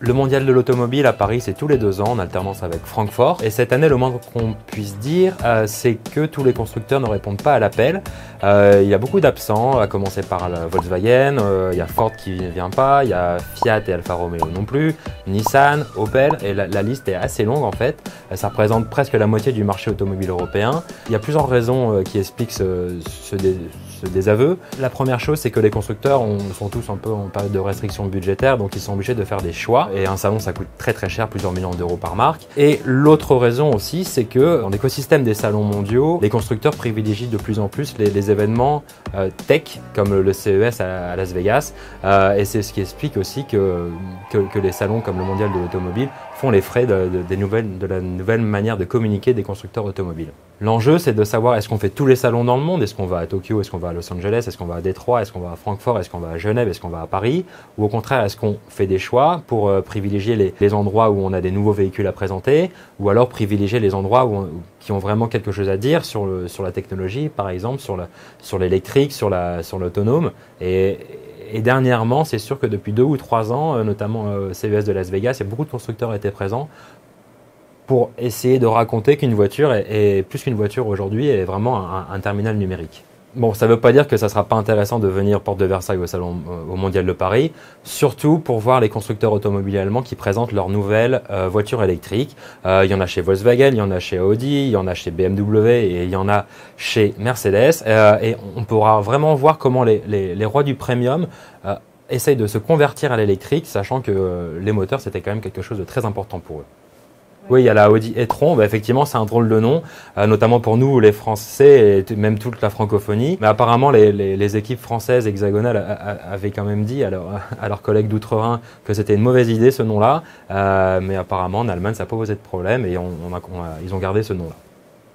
Le mondial de l'automobile à Paris, c'est tous les 2 ans, en alternance avec Francfort. Et cette année, le moins qu'on puisse dire, c'est que tous les constructeurs ne répondent pas à l'appel. Il y a beaucoup d'absents, à commencer par la Volkswagen, il y a Ford qui ne vient pas, il y a Fiat et Alfa Romeo non plus, Nissan, Opel, et la liste est assez longue en fait. Ça représente presque la moitié du marché automobile européen. Il y a plusieurs raisons qui expliquent ce désaveu. La première chose, c'est que les constructeurs sont tous un peu en période de restriction budgétaire, donc ils sont obligés de faire des choix. Et un salon, ça coûte très cher, plusieurs millions d'euros par marque. Et l'autre raison aussi, c'est que dans l'écosystème des salons mondiaux, les constructeurs privilégient de plus en plus les événements tech, comme le CES à Las Vegas. Et c'est ce qui explique aussi que les salons comme le mondial de l'automobile font les frais de la nouvelle manière de communiquer des constructeurs automobiles. L'enjeu, c'est de savoir est-ce qu'on fait tous les salons dans le monde, est-ce qu'on va à Tokyo, est-ce qu'on va à Los Angeles, est-ce qu'on va à Détroit, est-ce qu'on va à Francfort, est-ce qu'on va à Genève, est-ce qu'on va à Paris, ou au contraire, est-ce qu'on fait des choix pour privilégier les endroits où on a des nouveaux véhicules à présenter, ou alors privilégier les endroits qui ont vraiment quelque chose à dire sur la technologie, par exemple, sur l'électrique, sur l'autonome. Et dernièrement, c'est sûr que depuis 2 ou 3 ans, notamment CES de Las Vegas, il y a beaucoup de constructeurs étaient présents pour essayer de raconter qu'une voiture est plus qu'une voiture aujourd'hui, est vraiment un terminal numérique. Bon, ça ne veut pas dire que ça ne sera pas intéressant de venir porte de Versailles au Mondial de Paris, surtout pour voir les constructeurs automobiles allemands qui présentent leurs nouvelles voitures électriques. Il y en a chez Volkswagen, il y en a chez Audi, il y en a chez BMW et il y en a chez Mercedes. Et on pourra vraiment voir comment les rois du premium essayent de se convertir à l'électrique, sachant que les moteurs, c'était quand même quelque chose de très important pour eux. Oui, il y a la Audi e-tron, effectivement c'est un drôle de nom, notamment pour nous les Français et même toute la francophonie. Mais apparemment les équipes françaises hexagonales avaient quand même dit à leurs collègues d'outre-Rhin que c'était une mauvaise idée ce nom-là. Mais apparemment en Allemagne ça n'a pas posé de problème et ils ont gardé ce nom-là.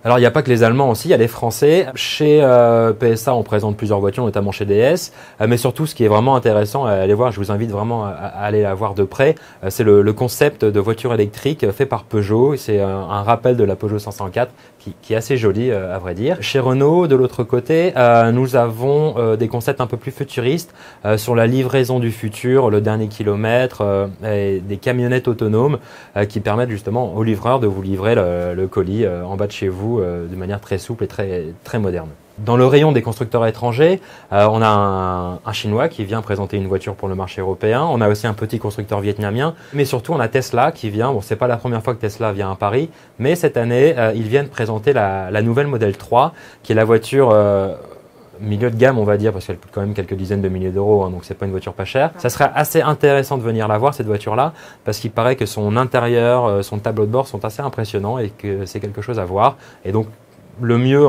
Alors il n'y a pas que les Allemands aussi, il y a les Français. Chez PSA on présente plusieurs voitures, notamment chez DS. Mais surtout ce qui est vraiment intéressant à aller voir, je vous invite vraiment à aller la voir de près, c'est le concept de voiture électrique fait par Peugeot. C'est un rappel de la Peugeot 504 qui est assez joli à vrai dire. Chez Renault, de l'autre côté, nous avons des concepts un peu plus futuristes sur la livraison du futur, le dernier kilomètre, et des camionnettes autonomes qui permettent justement au livreur de vous livrer le colis en bas de chez vous de manière très souple et très moderne. Dans le rayon des constructeurs étrangers, on a un Chinois qui vient présenter une voiture pour le marché européen. On a aussi un petit constructeur vietnamien, mais surtout on a Tesla qui vient. Bon, c'est pas la première fois que Tesla vient à Paris, mais cette année, ils viennent présenter la nouvelle Model 3, qui est la voiture milieu de gamme, on va dire, parce qu'elle coûte quand même quelques dizaines de milliers d'euros, hein, donc c'est pas une voiture pas chère. Ça serait assez intéressant de venir la voir, cette voiture-là, parce qu'il paraît que son intérieur, son tableau de bord sont assez impressionnants et que c'est quelque chose à voir. Et donc, le mieux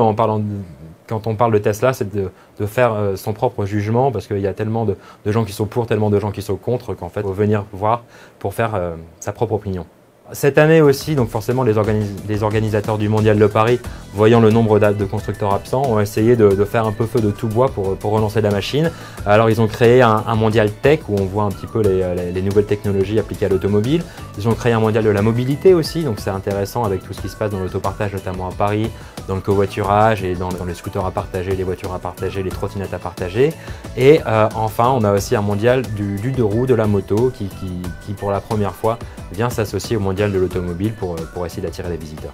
quand on parle de Tesla, c'est de faire son propre jugement, parce qu'il y a tellement de gens qui sont pour, tellement de gens qui sont contre, qu'en fait, il faut venir voir pour faire sa propre opinion. Cette année aussi, donc forcément, les organisateurs du Mondial de Paris, voyant le nombre de constructeurs absents, ont essayé de faire un peu feu de tout bois pour relancer la machine. Alors, ils ont créé un Mondial Tech où on voit un petit peu les nouvelles technologies appliquées à l'automobile. Ils ont créé un Mondial de la mobilité aussi, donc c'est intéressant avec tout ce qui se passe dans l'autopartage, notamment à Paris, dans le covoiturage et dans les scooters à partager, les voitures à partager, les trottinettes à partager. Et enfin, on a aussi un Mondial du 2 roues, de la moto, qui pour la première fois vient s'associer au Mondial de l'automobile pour essayer d'attirer les visiteurs.